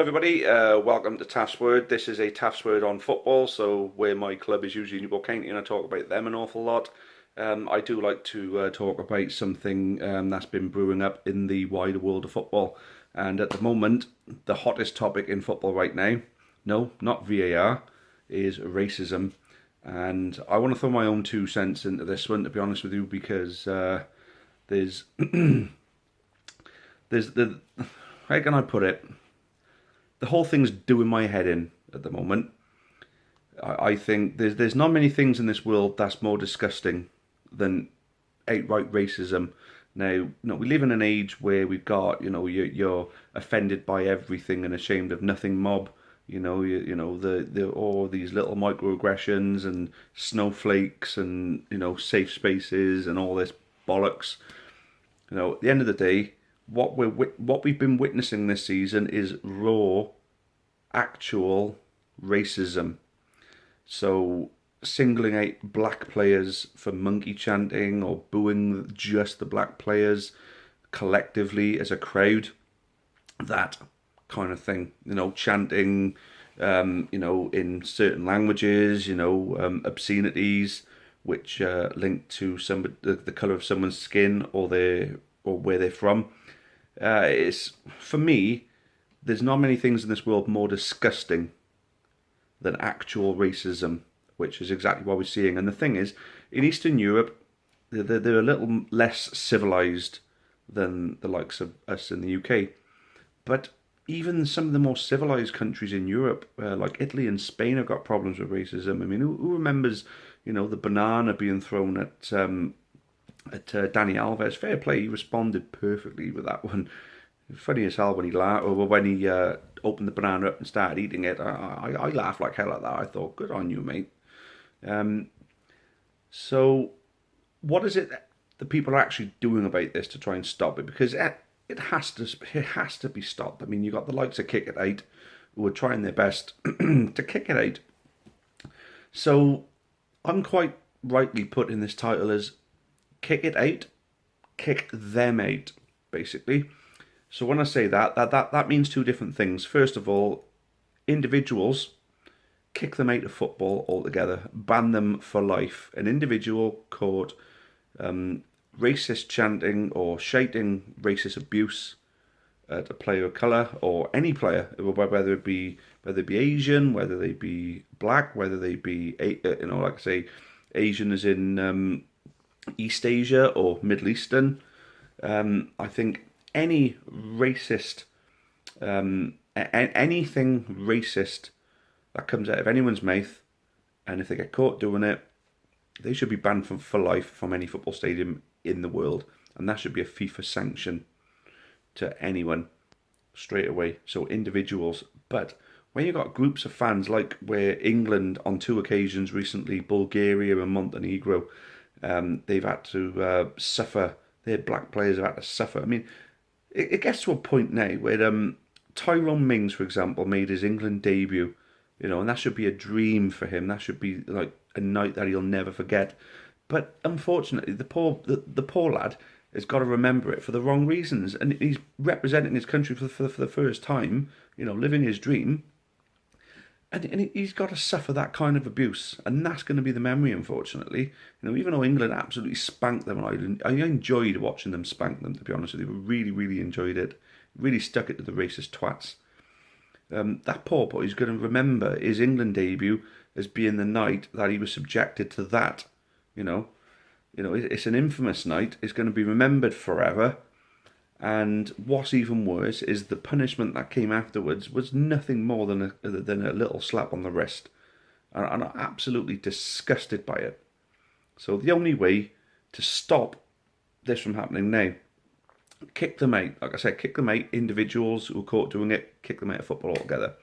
everybody, welcome to Taff's Word. This is a Taff's Word on football, so where my club is usually Newport County and I talk about them an awful lot. I do like to talk about something that's been brewing up in the wider world of football. And at the moment, the hottest topic in football right now, no, not VAR, is racism. And I want to throw my own 2 cents into this one, to be honest with you, because there's there's the how can I put it? The whole thing's doing my head in at the moment. I think there's not many things in this world that's more disgusting than outright racism. Now, we live in an age where we've got, you're offended by everything and ashamed of nothing mob. The all these little microaggressions and snowflakes and safe spaces and all this bollocks. At the end of the day, what we've been witnessing this season is raw, actual racism. So singling out black players for monkey chanting or booing just the black players collectively as a crowd, that kind of thing. Chanting, in certain languages, obscenities which link to the color of someone's skin or where they're from. It's, for me, there's not many things in this world more disgusting than actual racism, which is exactly what we're seeing. And the thing is, in Eastern Europe, they're a little less civilized than the likes of us in the UK. But even some of the more civilized countries in Europe, like Italy and Spain, have got problems with racism. I mean, who remembers, the banana being thrown at Danny Alves? Fair play, he responded perfectly with that one. Funny as hell when he laughed, or when he opened the banana up and started eating it. I laughed like hell at that. I thought, good on you, mate. So, what is it that the people are actually doing about this to try and stop it? Because it has to be stopped. I mean, you got the likes of Kick It Out, who are trying their best to kick it out. So, I'm quite rightly putting this title as Kick It Out, Kick Them Out, basically. So when I say that means two different things. First of all, individuals, kick them out of football altogether, ban them for life. An individual caught racist chanting or shouting racist abuse at a player of colour or any player, whether it be Asian, whether they be black, whether they be like I say, Asian as in East Asia or Middle Eastern. I think any racist, anything racist that comes out of anyone's mouth, and if they get caught doing it, they should be banned for life from any football stadium in the world, and that should be a FIFA sanction to anyone straight away. So individuals, but when you've got groups of fans, like where England on 2 occasions recently, Bulgaria and Montenegro, they've had to suffer. Their black players have had to suffer. I mean, it gets to a point now where Tyrone Mings, for example, made his England debut, and that should be a dream for him. That should be like a night that he'll never forget. But unfortunately, the poor lad has got to remember it for the wrong reasons, and he's representing his country for the first time, living his dream. And he's got to suffer that kind of abuse, and that's going to be the memory, unfortunately. Even though England absolutely spanked them, and I enjoyed watching them spank them, to be honest with you. Really, really enjoyed it. Really stuck it to the racist twats. That poor boy is going to remember his England debut as being the night that he was subjected to that. It's an infamous night. It's going to be remembered forever. And what's even worse is the punishment that came afterwards was nothing more than a little slap on the wrist. And I'm absolutely disgusted by it. So the only way to stop this from happening now, kick them out. Like I said, kick them out. Individuals who are caught doing it, kick them out of football altogether.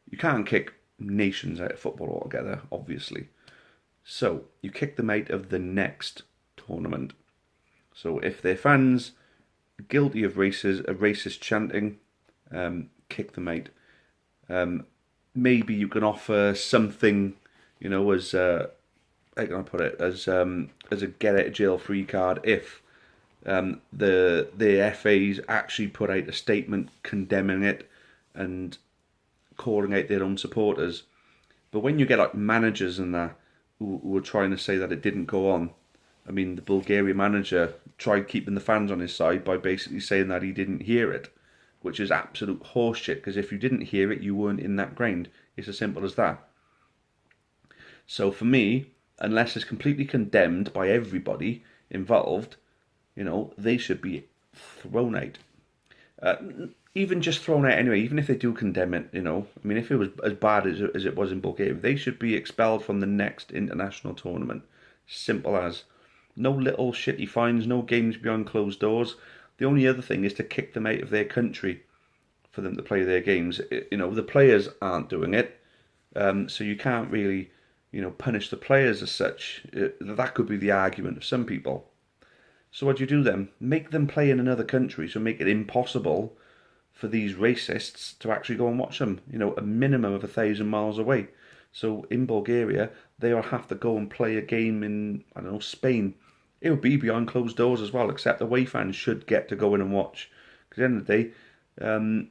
You can't kick nations out of football altogether, obviously. So you kick them out of the next tournament. So if their fans guilty of racist chanting, kick them out. Maybe you can offer something, as how can I put it, as a get out of jail free card if the FAs actually put out a statement condemning it and calling out their own supporters. But when you get like managers and that who are trying to say that it didn't go on, I mean, the Bulgarian manager tried keeping the fans on his side by basically saying that he didn't hear it, which is absolute horseshit, because if you didn't hear it, you weren't in that ground. It's as simple as that. So for me, unless it's completely condemned by everybody involved, you know, they should be thrown out. Even just thrown out anyway, even if they do condemn it, you know, I mean, if it was as bad as it was in Bulgaria, they should be expelled from the next international tournament. Simple as. No little shitty fines, no games behind closed doors. The only other thing is to kick them out of their country for them to play their games. You know, the players aren't doing it, so you can't really, you know, punish the players as such. That could be the argument of some people. So what do you do then? Make them play in another country, so make it impossible for these racists to actually go and watch them, you know, a minimum of 1,000 miles away. So in Bulgaria, they'll have to go and play a game in, I don't know, Spain. It would be behind closed doors as well, except away fans should get to go in and watch. Because at the end of the day,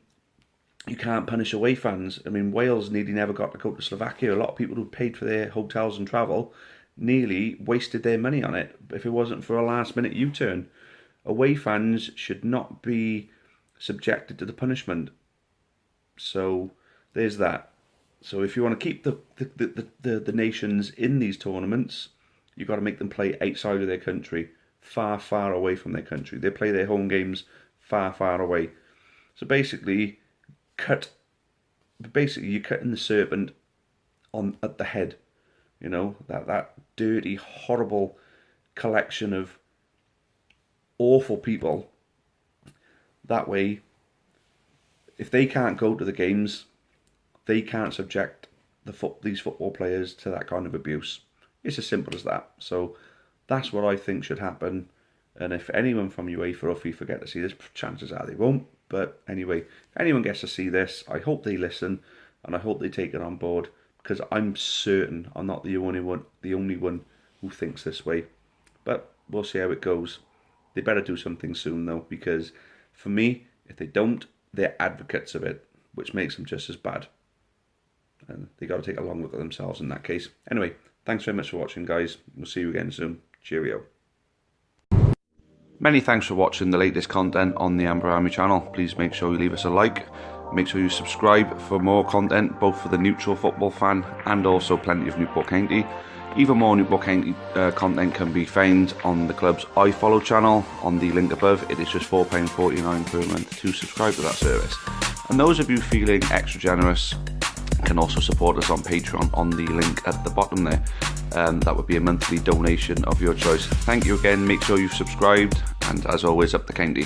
you can't punish away fans. I mean, Wales nearly never got to go to Slovakia. A lot of people who paid for their hotels and travel nearly wasted their money on it if it wasn't for a last-minute U-turn. Away fans should not be subjected to the punishment. So there's that. So if you want to keep the nations in these tournaments, you've got to make them play outside of their country, far, far away from their country. They play their home games far, far away. So basically, you're cutting the serpent at the head. You know, that dirty, horrible collection of awful people. That way, if they can't go to the games, they can't subject these football players to that kind of abuse. It's as simple as that. So that's what I think should happen. And if anyone from UEFA or FIFA get to see this, chances are they won't. But anyway, if anyone gets to see this, I hope they listen and I hope they take it on board, because I'm certain I'm not the only one who thinks this way. But we'll see how it goes. They better do something soon though, because for me, if they don't, they're advocates of it, which makes them just as bad. And they got to take a long look at themselves in that case. Anyway, thanks very much for watching, guys. We'll see you again soon. Cheerio. Many thanks for watching the latest content on the Amber Army channel. Please make sure you leave us a like. Make sure you subscribe for more content, both for the neutral football fan and also plenty of Newport County. Even more Newport County content can be found on the club's iFollow channel on the link above. It is just £4.49 per month to subscribe to that service. And those of you feeling extra generous can also support us on Patreon on the link at the bottom there. That would be a monthly donation of your choice. Thank you again, make sure you've subscribed, and as always, up the county.